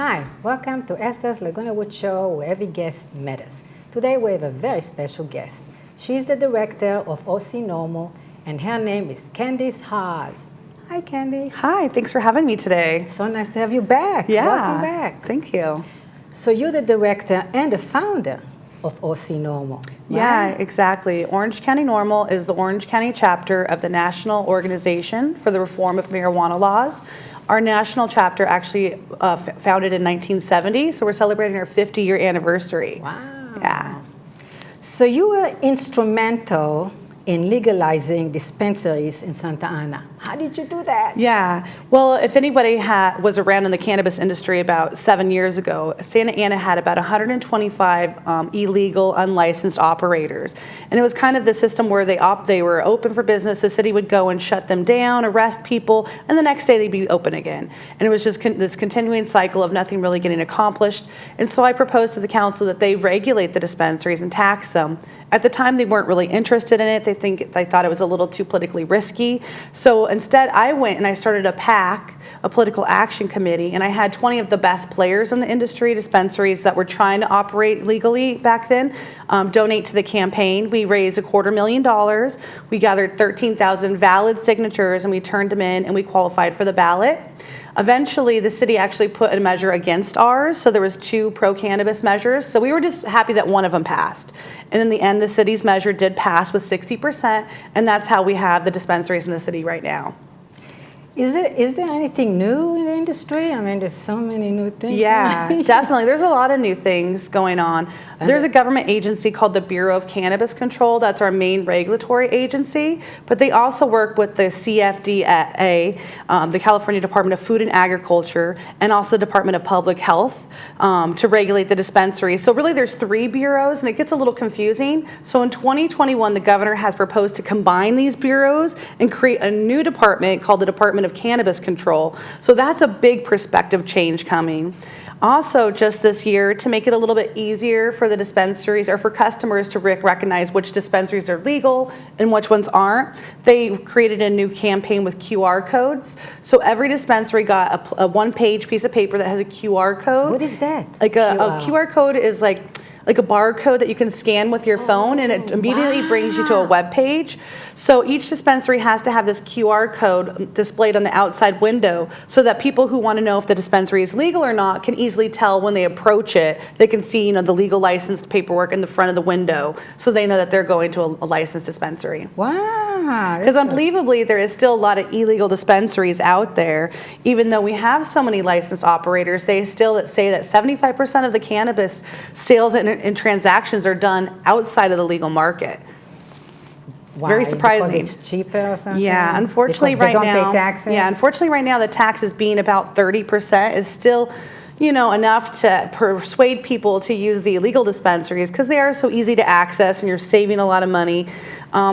Hi, welcome to Esther's Laguna Woods show where every guest matters. Today we have a very special guest. She's the director of OC Normal and her name is Candice Haas. Hi, Candice. Hi, thanks for having me today. It's so nice to have you back. Yeah. Welcome back. Thank you. So you're the director and the founder of OC Normal, right? Yeah, exactly. Orange County Normal is the Orange County chapter of the National Organization for the Reform of Marijuana Laws. Our national chapter actually founded in 1970, so we're celebrating our 50-year anniversary. Wow. Yeah. So you were instrumental in legalizing dispensaries in Santa Ana. How did you do that? Yeah. Well, if anybody was around in the cannabis industry about 7 years ago, Santa Ana had about 125 illegal, unlicensed operators. And it was kind of the system where they were open for business. The city would go and shut them down, arrest people, and the next day they'd be open again. And it was just this continuing cycle of nothing really getting accomplished. And so I proposed to the council that they regulate the dispensaries and tax them. At the time, they weren't really interested in it. They thought it was a little too politically risky. So instead, I went and I started a PAC, a political action committee, and I had 20 of the best players in the industry, dispensaries that were trying to operate legally back then, donate to the campaign. We raised $250,000. We gathered 13,000 valid signatures, and we turned them in, and we qualified for the ballot. Eventually, the city actually put a measure against ours, so there was 2 pro-cannabis measures. So we were just happy that one of them passed. And in the end, the city's measure did pass with 60%, and that's how we have the dispensaries in the city right now. Is there anything new in the industry? I mean, there's so many new things. Yeah, definitely. There's a lot of new things going on. There's a government agency called the Bureau of Cannabis Control. That's our main regulatory agency. But they also work with the CFDA, the California Department of Food and Agriculture, and also the Department of Public Health to regulate the dispensaries. So really there's 3 bureaus, and it gets a little confusing. So in 2021, the governor has proposed to combine these bureaus and create a new department called the Department of Cannabis Control. So that's a big perspective change coming. Also, just this year, to make it a little bit easier for the dispensaries or for customers to recognize which dispensaries are legal and which ones aren't, they created a new campaign with QR codes. So every dispensary got a one-page piece of paper that has a QR code. What is that? Like a QR code is like a barcode that you can scan with your phone, and it immediately brings you to a web page. So each dispensary has to have this QR code displayed on the outside window so that people who want to know if the dispensary is legal or not can easily tell when they approach it. They can see, the legal licensed paperwork in the front of the window, so they know that they're going to a licensed dispensary. Wow. Because unbelievably, there is still a lot of illegal dispensaries out there. Even though we have so many licensed operators, they still say that 75% of the cannabis sales and transactions are done outside of the legal market. Why? Very surprising. Because it's cheaper or something? Yeah, unfortunately because right they now. don't pay taxes? Yeah, unfortunately right now the taxes being about 30% is still, enough to persuade people to use the illegal dispensaries because they are so easy to access and you're saving a lot of money.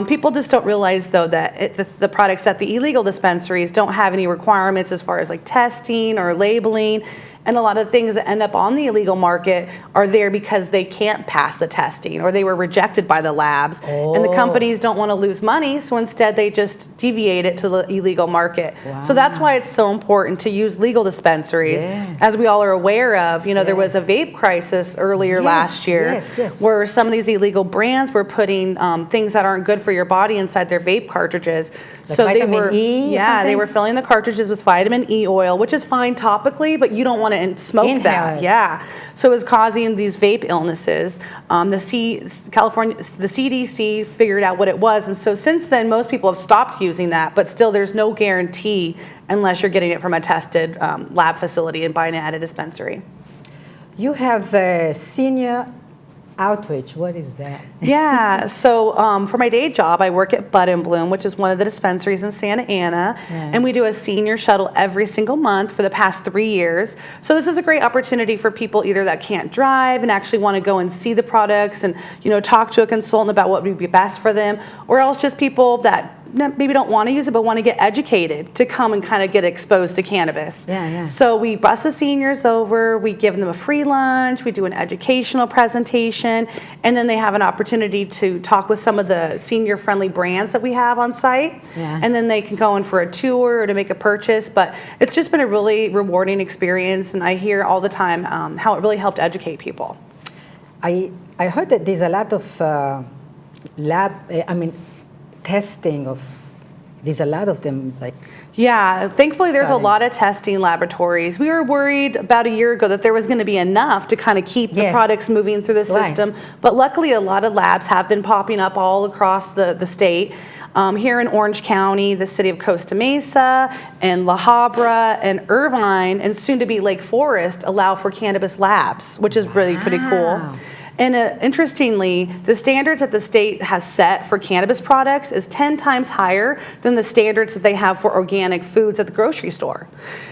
People just don't realize, though, that the products at the illegal dispensaries don't have any requirements as far as like testing or labeling. And a lot of things that end up on the illegal market are there because they can't pass the testing or they were rejected by the labs. Oh. And the companies don't want to lose money, so instead they just deviate it to the illegal market. Wow. So that's why it's so important to use legal dispensaries. Yes. As we all are aware of, there was a vape crisis earlier last year where some of these illegal brands were putting things that aren't good for your body inside their vape cartridges. Like so they were they were filling the cartridges with vitamin E oil, which is fine topically, but you don't want to smoke that. Yeah. So it was causing these vape illnesses. The CDC figured out what it was, and so since then most people have stopped using that, but still there's no guarantee unless you're getting it from a tested lab facility and buying it at a dispensary. You have a senior outreach. What is that? Yeah, so for my day job, I work at Bud and Bloom, which is one of the dispensaries in Santa Ana, and we do a senior shuttle every single month for the past 3 years. So this is a great opportunity for people either that can't drive and actually want to go and see the products and talk to a consultant about what would be best for them, or else just people that maybe don't want to use it, but want to get educated to come and kind of get exposed to cannabis. Yeah. So we bus the seniors over, we give them a free lunch, we do an educational presentation, and then they have an opportunity to talk with some of the senior-friendly brands that we have on site. Yeah. And then they can go in for a tour or to make a purchase. But it's just been a really rewarding experience, and I hear all the time how it really helped educate people. I heard that there's a lot of testing of, there's a lot of them, like. Yeah, thankfully there's a Starting. lot of testing laboratories. We were worried about a year ago that there was going to be enough to kind of keep the Yes. products moving through the system. But luckily a lot of labs have been popping up all across the state. Here in Orange County, the city of Costa Mesa, and La Habra, and Irvine, and soon to be Lake Forest allow for cannabis labs, which is really pretty cool. Wow. And interestingly, the standards that the state has set for cannabis products is 10 times higher than the standards that they have for organic foods at the grocery store.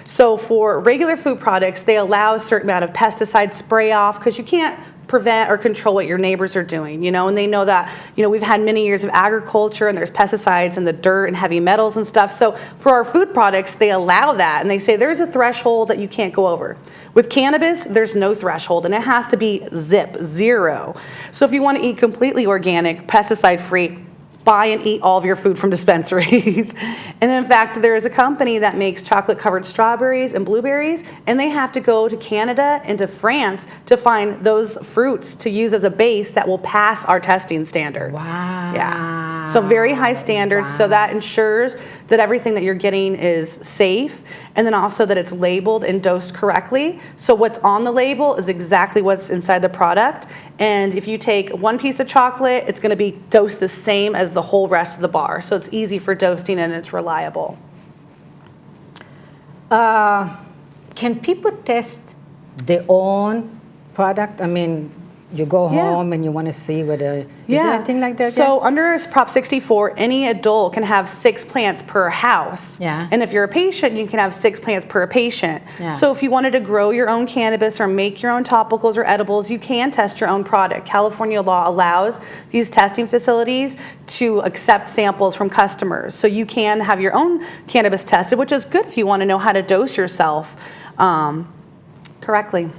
So for regular food products, they allow a certain amount of pesticide spray off because you can't prevent or control what your neighbors are doing, and they know that, we've had many years of agriculture and there's pesticides in the dirt and heavy metals and stuff. So for our food products, they allow that and they say there's a threshold that you can't go over. With cannabis, there's no threshold and it has to be zero. So if you want to eat completely organic, pesticide free, buy and eat all of your food from dispensaries. And in fact, there is a company that makes chocolate covered strawberries and blueberries, and they have to go to Canada and to France to find those fruits to use as a base that will pass our testing standards. Wow. Yeah. So very high standards. Wow. So that ensures that everything that you're getting is safe, and then also that it's labeled and dosed correctly. So what's on the label is exactly what's inside the product. And if you take one piece of chocolate, it's going to be dosed the same as the whole rest of the bar. So it's easy for dosing and it's reliable. Can people test their own product? I mean, you go home and you want to see whether, is there anything like that? So under Prop 64, any adult can have 6 plants per house. Yeah. And if you're a patient, you can have 6 plants per patient. Yeah. So if you wanted to grow your own cannabis or make your own topicals or edibles, you can test your own product. California law allows these testing facilities to accept samples from customers. So you can have your own cannabis tested, which is good if you want to know how to dose yourself correctly.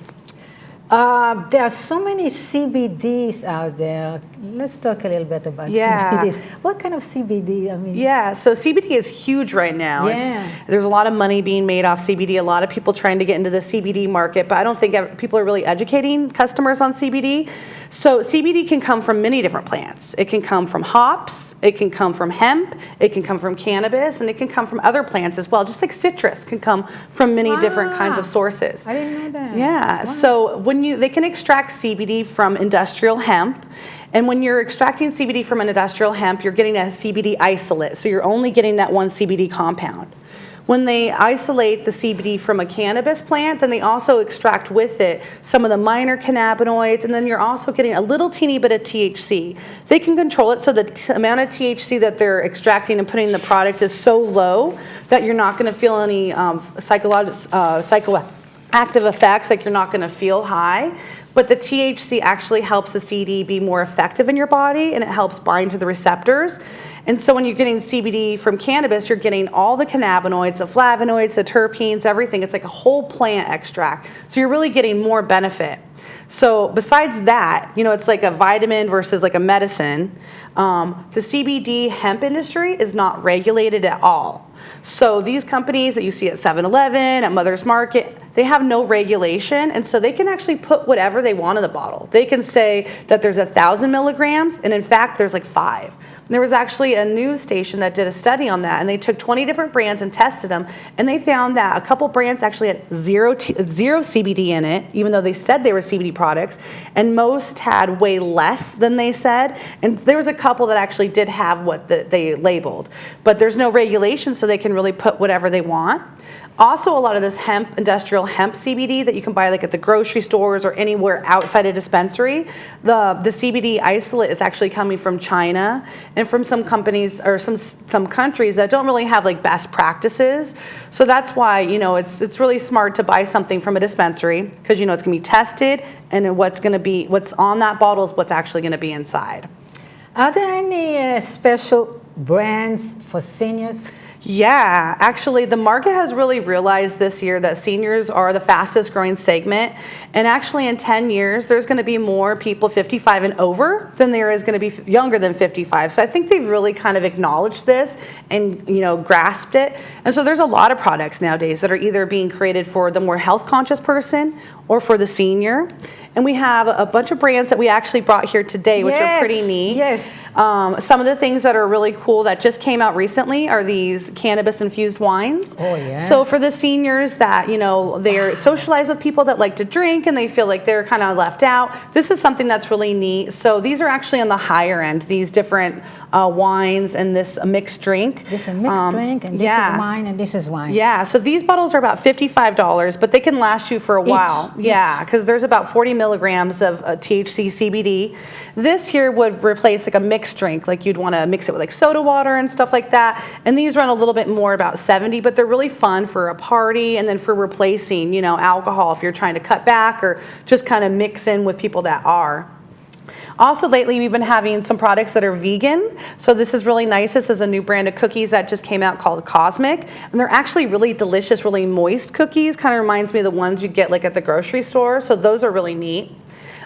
There are so many CBDs out there. Let's talk a little bit about CBDs. What kind of CBD? I mean, so CBD is huge right now. Yeah. There's a lot of money being made off CBD. A lot of people trying to get into the CBD market, but I don't think people are really educating customers on CBD. So CBD can come from many different plants. It can come from hops, it can come from hemp, it can come from cannabis, and it can come from other plants as well. Just like citrus can come from many different kinds of sources. I didn't know that. Yeah. Wow. So they can extract CBD from industrial hemp. And when you're extracting CBD from an industrial hemp, you're getting a CBD isolate. So you're only getting that one CBD compound. When they isolate the CBD from a cannabis plant, then they also extract with it some of the minor cannabinoids, and then you're also getting a little teeny bit of THC. They can control it so the amount of THC that they're extracting and putting in the product is so low that you're not going to feel any psychoactive effects, like you're not going to feel high. But the THC actually helps the CBD be more effective in your body, and it helps bind to the receptors. And so when you're getting CBD from cannabis, you're getting all the cannabinoids, the flavonoids, the terpenes, everything. It's like a whole plant extract. So you're really getting more benefit. So besides that, it's like a vitamin versus like a medicine. The CBD hemp industry is not regulated at all. So these companies that you see at 7-Eleven, at Mother's Market, they have no regulation, and so they can actually put whatever they want in the bottle. They can say that there's 1,000 milligrams, and in fact, there's like 5. There was actually a news station that did a study on that, and they took 20 different brands and tested them, and they found that a couple brands actually had zero CBD in it, even though they said they were CBD products, and most had way less than they said, and there was a couple that actually did have what they labeled. But there's no regulation, so they can really put whatever they want. Also, a lot of this industrial hemp CBD that you can buy like at the grocery stores or anywhere outside a dispensary, the CBD isolate is actually coming from China and from some companies or some countries that don't really have like best practices. So that's why, it's really smart to buy something from a dispensary because it's going to be tested, and what's on that bottle is what's actually going to be inside. Are there any special brands for seniors? Yeah, actually the market has really realized this year that seniors are the fastest growing segment, and actually in 10 years there's going to be more people 55 and over than there is going to be younger than 55. So I think they've really kind of acknowledged this and grasped it. And so there's a lot of products nowadays that are either being created for the more health conscious person or for the senior. And we have a bunch of brands that we actually brought here today, which are pretty neat. Yes. Some of the things that are really cool that just came out recently are these cannabis infused wines. Oh, yeah. So for the seniors that, they're socialized with people that like to drink and they feel like they're kind of left out, this is something that's really neat. So these are actually on the higher end, these different wines and this mixed drink. This is a mixed drink, and this is wine, and this is wine. Yeah, so these bottles are about $55, but they can last you for a while. Yeah, because there's about 40 milligrams of THC CBD. This here would replace like a mixed drink, like you'd want to mix it with like soda water and stuff like that. And these run a little bit more, about 70, but they're really fun for a party and then for replacing, alcohol if you're trying to cut back or just kind of mix in with people that are. Also lately we've been having some products that are vegan. So this is really nice. This is a new brand of cookies that just came out called Cosmic. And they're actually really delicious, really moist cookies. Kind of reminds me of the ones you get like at the grocery store. So those are really neat.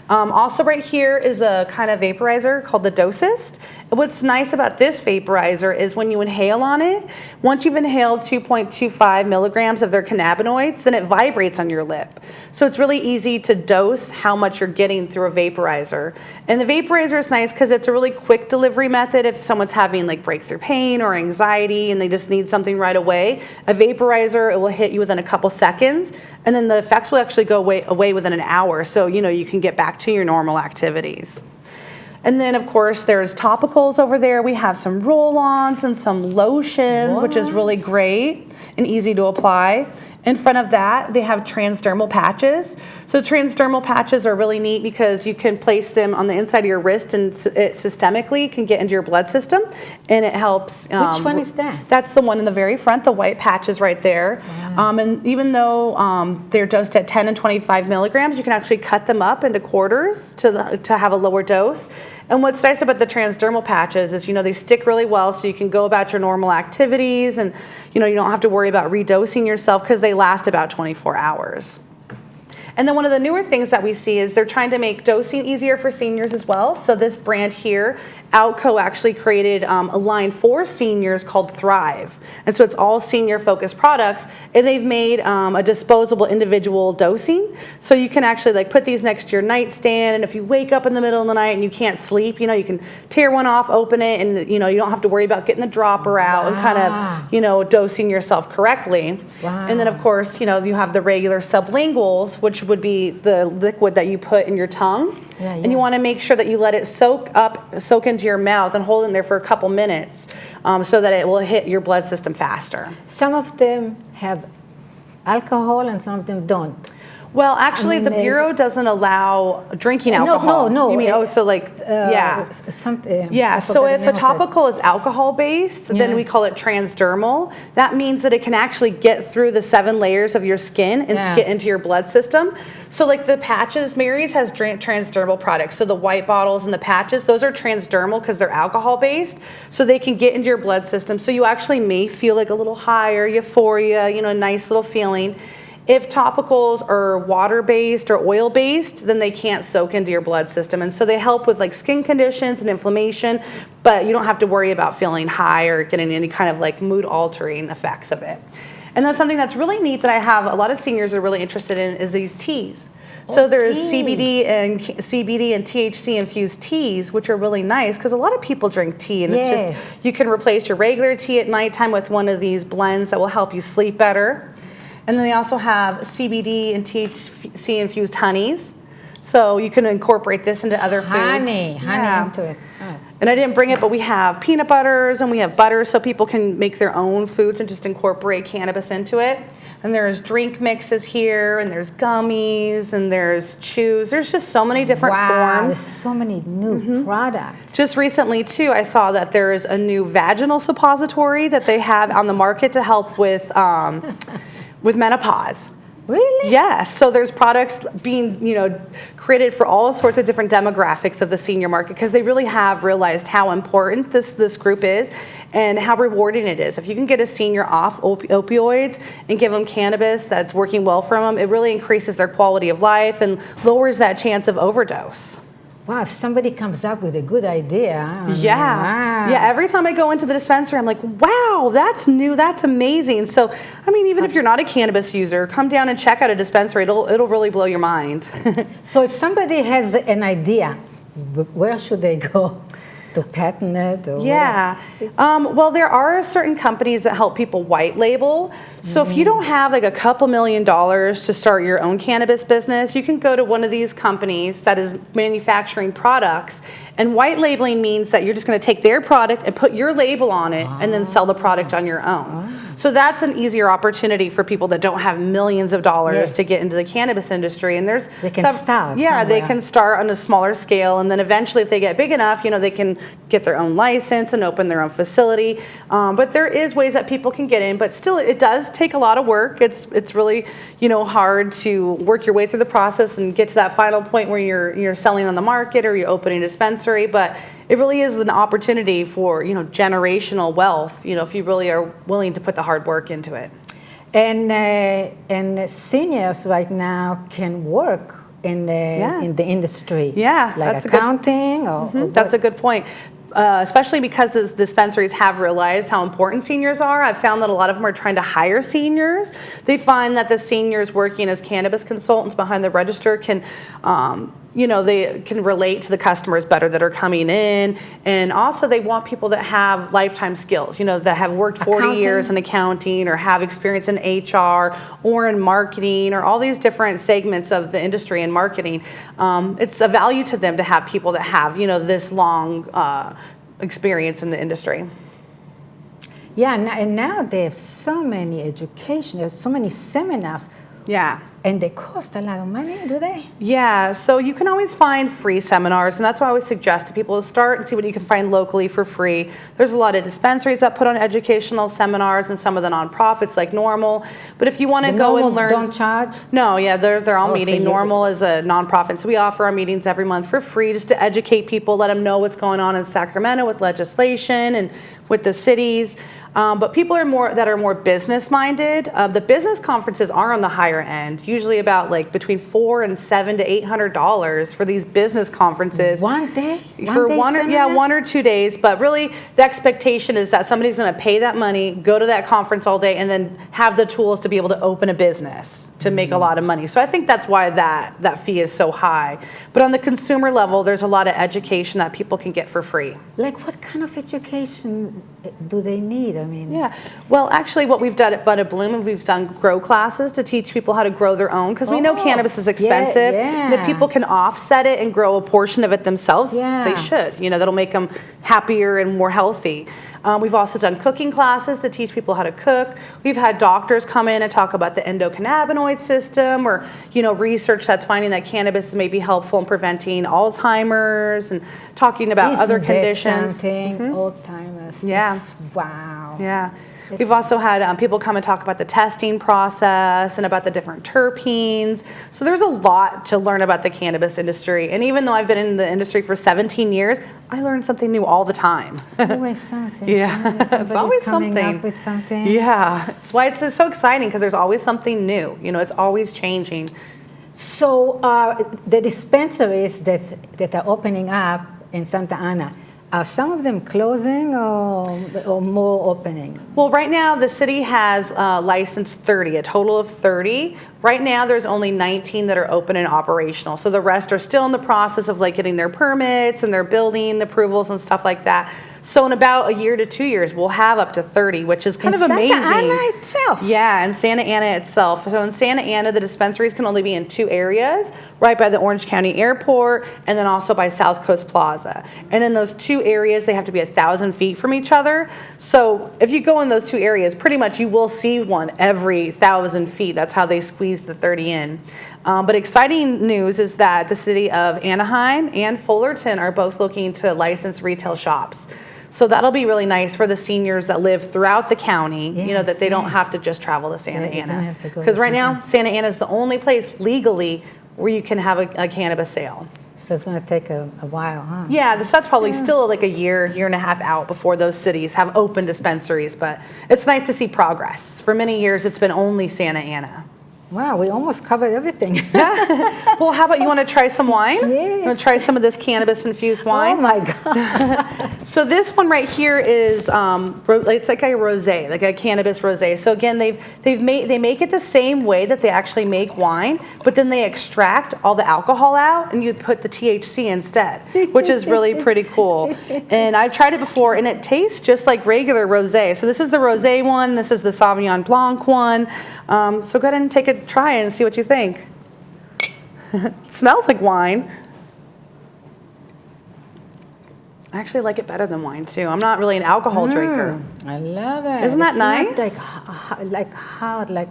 Also right here is a kind of vaporizer called the Dosist. What's nice about this vaporizer is when you inhale on it, once you've inhaled 2.25 milligrams of their cannabinoids, then it vibrates on your lip. So it's really easy to dose how much you're getting through a vaporizer. And the vaporizer is nice because it's a really quick delivery method if someone's having like breakthrough pain or anxiety and they just need something right away. A vaporizer, it will hit you within a couple seconds, and then the effects will actually go away within an hour. So, you can get back to your normal activities. And then, of course, there's topicals over there. We have some roll-ons and some lotions, which is really great and easy to apply. In front of that, they have transdermal patches. So transdermal patches are really neat because you can place them on the inside of your wrist, and it systemically can get into your blood system, and it helps. Which one is that? That's the one in the very front, the white patches right there. Wow. And even though they're dosed at 10 and 25 milligrams, you can actually cut them up into quarters to have a lower dose. And what's nice about the transdermal patches is, they stick really well, so you can go about your normal activities, and, you don't have to worry about redosing yourself because they last about 24 hours. And then one of the newer things that we see is they're trying to make dosing easier for seniors as well. So this brand here, Outco, actually created a line for seniors called Thrive. And so it's all senior-focused products, and they've made a disposable individual dosing. So you can actually put these next to your nightstand, and if you wake up in the middle of the night and you can't sleep, you can tear one off, open it, and you don't have to worry about getting the dropper out and kind of, dosing yourself correctly. Wow. And then of course, you have the regular sublinguals, which would be the liquid that you put in your tongue. Yeah. And you want to make sure that you let it soak into your mouth and hold it in there for a couple minutes so that it will hit your blood system faster. Some of them have alcohol and some of them don't. Well, actually, the Bureau doesn't allow drinking alcohol. No. You mean, so if a topical is alcohol-based, then we call it transdermal. That means that it can actually get through the 7 layers of your skin and get into your blood system. So the patches, Mary's has transdermal products. So the white bottles and the patches, those are transdermal because they're alcohol-based. So they can get into your blood system. So you actually may feel like a little higher, euphoria, a nice little feeling. If topicals are water-based or oil-based, then they can't soak into your blood system. And so they help with skin conditions and inflammation, but you don't have to worry about feeling high or getting any kind of mood-altering effects of it. And that's something that's really neat that I have a lot of seniors are really interested in is these teas. So there's CBD and THC infused teas, which are really nice because a lot of people drink tea, and it's just you can replace your regular tea at nighttime with one of these blends that will help you sleep better. And then they also have CBD and THC infused honeys. So you can incorporate this into other foods. Honey into it. Oh. And I didn't bring it, but we have peanut butters and we have butter so people can make their own foods and just incorporate cannabis into it. And there's drink mixes here, and there's gummies, and there's chews. There's just so many different forms. There's so many new products. Just recently, too, I saw that there is a new vaginal suppository that they have on the market to help with menopause. Really? Yes. So there's products being, created for all sorts of different demographics of the senior market because they really have realized how important this group is. and how rewarding it is. If you can get a senior off opioids and give them cannabis that's working well for them, it really increases their quality of life and lowers that chance of overdose. Wow, if somebody comes up with a good idea. Yeah. Yeah, every time I go into the dispensary, I'm like, wow, that's new, that's amazing. So, I mean, even if you're not a cannabis user, come down and check out a dispensary. It'll really blow your mind. So if somebody has an idea, where should they go? To patent it? Or yeah. Well, there are certain companies that help people white label. So if you don't have like a couple $1 million to start your own cannabis business, you can go to one of these companies that is manufacturing products. And white labeling means that you're just going to take their product and put your label on it and then sell the product on your own. So that's an easier opportunity for people that don't have millions of dollars to get into the cannabis industry. And there's they can start. Yeah, somewhere. they can start on a smaller scale, and then eventually, if they get big enough, they can get their own license and open their own facility. But there is ways that people can get in, but still, it does take a lot of work. It's really hard to work your way through the process and get to that final point where you're selling on the market or you're opening a dispensary. But it really is an opportunity for generational wealth. If you really are willing to put the hard work into it. And seniors right now can work in the industry. Yeah, like that's accounting or that's a good point. Especially because the dispensaries have realized how important seniors are. I've found that a lot of them are trying to hire seniors. They find that the seniors working as cannabis consultants behind the register can, they can relate to the customers better that are coming in. And also they want people that have lifetime skills, that have worked 40 years in accounting or have experience in HR or in marketing or all these different segments of the industry and marketing. It's a value to them to have people that have, this long experience in the industry. Yeah, and now they have so many education, there's so many seminars. Yeah. And they cost a lot of money, do they? Yeah, so you can always find free seminars, and that's why I always suggest to people to start and see what you can find locally for free. There's a lot of dispensaries that put on educational seminars and some of the nonprofits like Normal. But if you want to go and learn... don't charge? No, yeah, they're all meeting. So Normal is a nonprofit, so we offer our meetings every month for free just to educate people, let them know what's going on in Sacramento with legislation and with the cities. But people that are more business minded. The business conferences are on the higher end, usually about between $400 and $700 to $800 for these business conferences. One day? For one or 2 days. But really, the expectation is that somebody's going to pay that money, go to that conference all day, and then have the tools to be able to open a business to make a lot of money. So I think that's why that fee is so high. But on the consumer level, there's a lot of education that people can get for free. Like what kind of education do they need? I mean, yeah. Well, actually, what we've done at Bud of Bloom is we've done grow classes to teach people how to grow their own, because we know cannabis is expensive. And if people can offset it and grow a portion of it themselves, they should. That'll make them happier and more healthy. We've also done cooking classes to teach people how to cook. We've had doctors come in and talk about the endocannabinoid system, or research that's finding that cannabis may be helpful in preventing Alzheimer's, and talking about other conditions. Alzheimer's. Yeah. Wow. Yeah. We've also had people come and talk about the testing process and about the different terpenes. So there's a lot to learn about the cannabis industry. And even though I've been in the industry for 17 years, I learn something new all the time. It's always something. Yeah, it's always coming something. Up with something. Yeah, that's why it's so exciting, because there's always something new. It's always changing. So the dispensaries that are opening up in Santa Ana, are some of them closing or more opening? Well, right now the city has licensed 30, a total of 30. Right now there's only 19 that are open and operational. So the rest are still in the process of getting their permits and their building approvals and stuff like that. So in about a year to 2 years, we'll have up to 30, which is kind of amazing. Santa Ana itself? Yeah, in Santa Ana itself. So in Santa Ana, the dispensaries can only be in 2 areas, right by the Orange County Airport, and then also by South Coast Plaza. And in those 2 areas, they have to be 1,000 feet from each other. So if you go in those 2 areas, pretty much you will see one every 1,000 feet. That's how they squeeze the 30 in. But exciting news is that the city of Anaheim and Fullerton are both looking to license retail shops. So that'll be really nice for the seniors that live throughout the county, that they don't have to just travel to Santa Ana. Because right now, Santa Ana is the only place legally where you can have a cannabis sale. So it's going to take a while, huh? Yeah, so that's probably still like a year and a half out before those cities have open dispensaries, but it's nice to see progress. For many years, it's been only Santa Ana. Wow, we almost covered everything. Well, how about you want to try some wine? Yes. You want to try some of this cannabis-infused wine? Oh my God. So this one right here is it's like a rosé, like a cannabis rosé. So again, they make it the same way that they actually make wine, but then they extract all the alcohol out and you put the THC instead, which is really pretty cool. And I've tried it before, and it tastes just like regular rosé. So this is the rosé one. This is the Sauvignon Blanc one. So go ahead and take a try and see what you think. It smells like wine. I actually like it better than wine too. I'm not really an alcohol drinker. I love it. Isn't that it's nice? Not like hard, like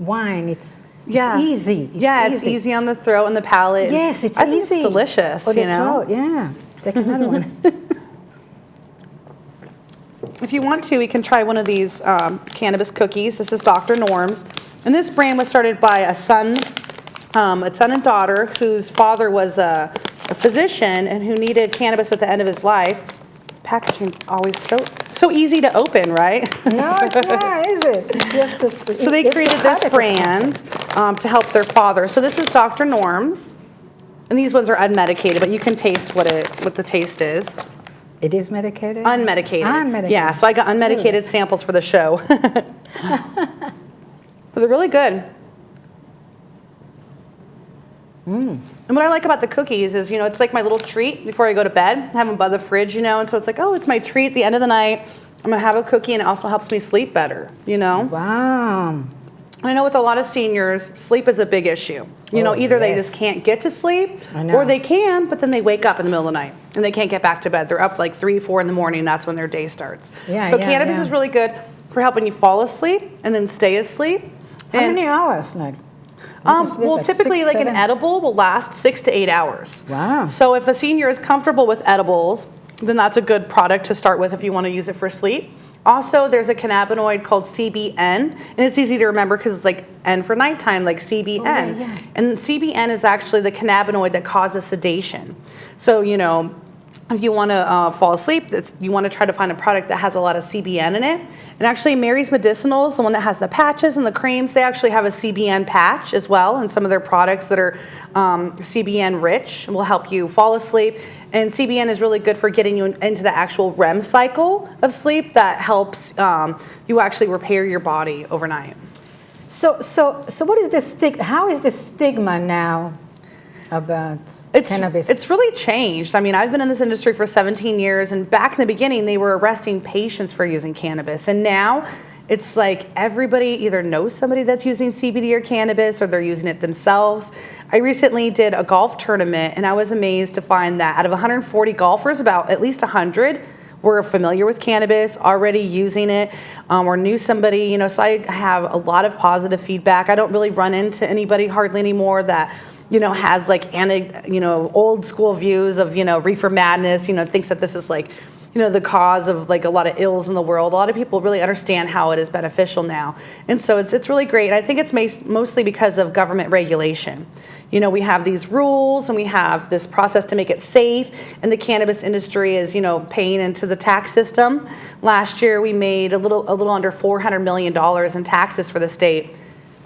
wine. It's Yeah. easy. It's easy on the throat and the palate. Yes, it's I think easy. it's delicious, Or the you know? throat, yeah. Take another one. If you want to, we can try one of these cannabis cookies. This is Dr. Norm's. And this brand was started by a son and daughter whose father was a physician and who needed cannabis at the end of his life. Packaging's always so easy to open, right? No, it's not, is it? You have to, So they created this brand to help their father. So this is Dr. Norm's. And these ones are unmedicated, but you can taste what the taste is. It is medicated? Unmedicated. Unmedicated. Yeah, so I got unmedicated samples for the show. But they're really good. And what I like about the cookies is, it's like my little treat before I go to bed. I have them by the fridge, and so it's like, oh, it's my treat at the end of the night. I'm going to have a cookie, and it also helps me sleep better, Wow. And I know with a lot of seniors, sleep is a big issue. Either they just can't get to sleep, or they can, but then they wake up in the middle of the night, and they can't get back to bed. They're up like 3, 4 in the morning, and that's when their day starts. So cannabis is really good for helping you fall asleep and then stay asleep. How many hours, like? Well, typically, like an edible will last 6 to 8 hours. Wow. So if a senior is comfortable with edibles, then that's a good product to start with if you want to use it for sleep. Also, there's a cannabinoid called CBN, and it's easy to remember because it's like N for nighttime, like CBN. Oh, yeah. And CBN is actually the cannabinoid that causes sedation. So, if you want to fall asleep, you want to try to find a product that has a lot of CBN in it. And actually, Mary's Medicinals, the one that has the patches and the creams, they actually have a CBN patch as well. And some of their products that are CBN rich will help you fall asleep. And CBN is really good for getting you into the actual REM cycle of sleep that helps you actually repair your body overnight. So what is the stigma? How is the stigma now about cannabis? It's really changed. I mean, I've been in this industry for 17 years, and back in the beginning, they were arresting patients for using cannabis. And now it's like everybody either knows somebody that's using CBD or cannabis, or they're using it themselves. I recently did a golf tournament, and I was amazed to find that out of 140 golfers, about at least 100 were familiar with cannabis, already using it, or knew somebody, so I have a lot of positive feedback. I don't really run into anybody hardly anymore that has like old school views of, reefer madness, thinks that this is like, the cause of like a lot of ills in the world. A lot of people really understand how it is beneficial now. And so it's really great. And I think it's mostly because of government regulation. We have these rules and we have this process to make it safe. And the cannabis industry is, paying into the tax system. Last year, we made a little under $400 million in taxes for the state,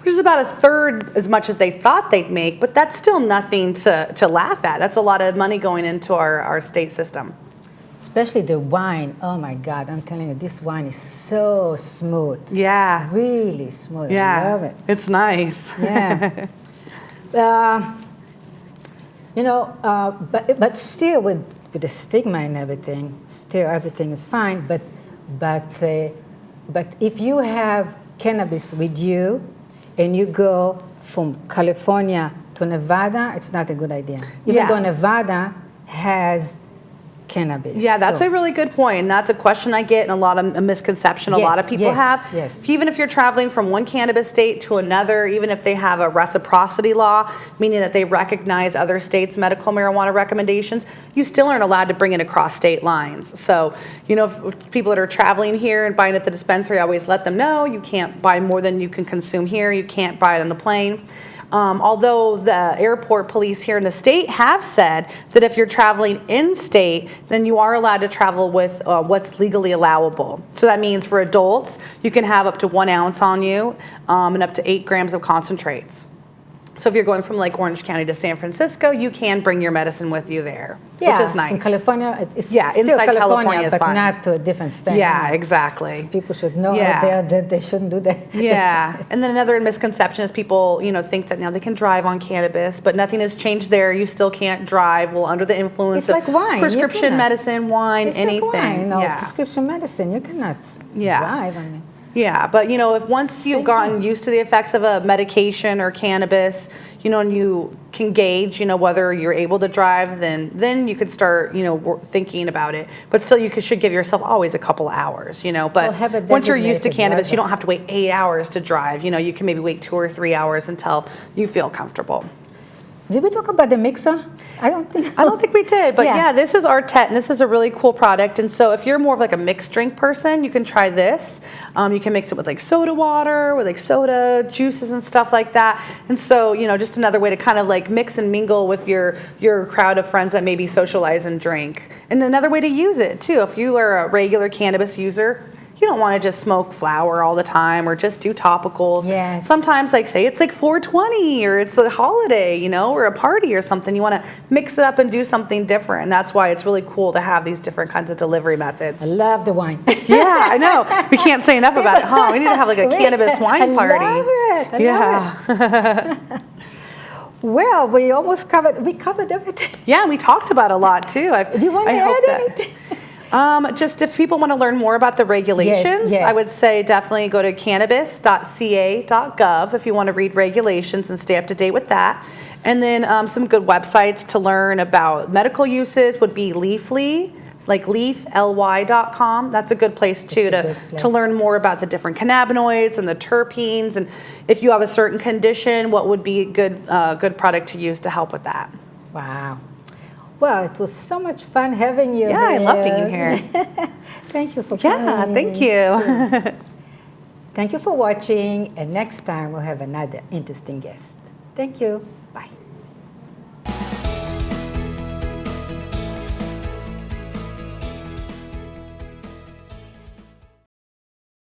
which is about a third as much as they thought they'd make, but that's still nothing to laugh at. That's a lot of money going into our state system. Especially the wine. Oh my God, I'm telling you, this wine is so smooth. Yeah. Really smooth. Yeah. I love it. It's nice. Yeah. But still with the stigma and everything, still everything is fine. But if you have cannabis with you, and you go from California to Nevada, it's not a good idea. Even though Nevada has cannabis. Yeah, that's a really good point. And that's a question I get and a misconception a lot of people have. Yes. Even if you're traveling from one cannabis state to another, even if they have a reciprocity law, meaning that they recognize other states' medical marijuana recommendations, you still aren't allowed to bring it across state lines. So, if people that are traveling here and buying at the dispensary, I always let them know you can't buy more than you can consume here. You can't buy it on the plane. Although the airport police here in the state have said that if you're traveling in-state, then you are allowed to travel with what's legally allowable. So that means for adults, you can have up to 1 ounce on you and up to 8 grams of concentrates. So if you're going from like Orange County to San Francisco, you can bring your medicine with you there, which is nice. In California, it's Yeah, still inside California, California is but fine. not to a different state. Yeah, exactly. So people should know Yeah. out there that they shouldn't do that. Yeah, and then another misconception is people, think that now they can drive on cannabis, but nothing has changed there. You still can't drive while under the influence It's like wine. You prescription cannot. medicine, wine, It's anything. like wine, Yeah. prescription medicine. You cannot Yeah. drive. I mean, Yeah, but if once you've Same gotten thing. used to the effects of a medication or cannabis, and you can gauge, whether you're able to drive, then you could start, thinking about it. But still, should give yourself always a couple hours, But Well, have a once you're used to designated cannabis, you driver. don't have to wait 8 hours to drive. You can maybe wait 2 or 3 hours until you feel comfortable. did we talk about the mixer? I don't think we did, but Yeah. yeah, this is our TET, and this is a really cool product. And so if you're more of like a mixed drink person, you can try this. You can mix it with like soda water, with like soda, juices and stuff like that. And so, just another way to kind of like mix and mingle with your crowd of friends that maybe socialize and drink. And another way to use it too, if you are a regular cannabis user, you don't want to just smoke flower all the time or just do topicals. Yes. Sometimes, like, say it's like 420 or it's a holiday, or a party or something. You want to mix it up and do something different. And that's why it's really cool to have these different kinds of delivery methods. I love the wine. Yeah, I know. We can't say enough about it, huh? We need to have like a cannabis wine party. I love it. I love it. Well, we covered everything. Yeah, we talked about a lot too. Do you want to add anything? Just if people want to learn more about the regulations, Yes. I would say definitely go to cannabis.ca.gov if you want to read regulations and stay up to date with that. And then some good websites to learn about medical uses would be Leafly, like leafly.com. That's a good place too to learn more about the different cannabinoids and the terpenes, and if you have a certain condition, what would be a good product to use to help with that. Wow. Well, it was so much fun having you Yeah, here. I love being here. Thank you for coming. Yeah, thank you. Thank you for watching, and next time we'll have another interesting guest. Thank you.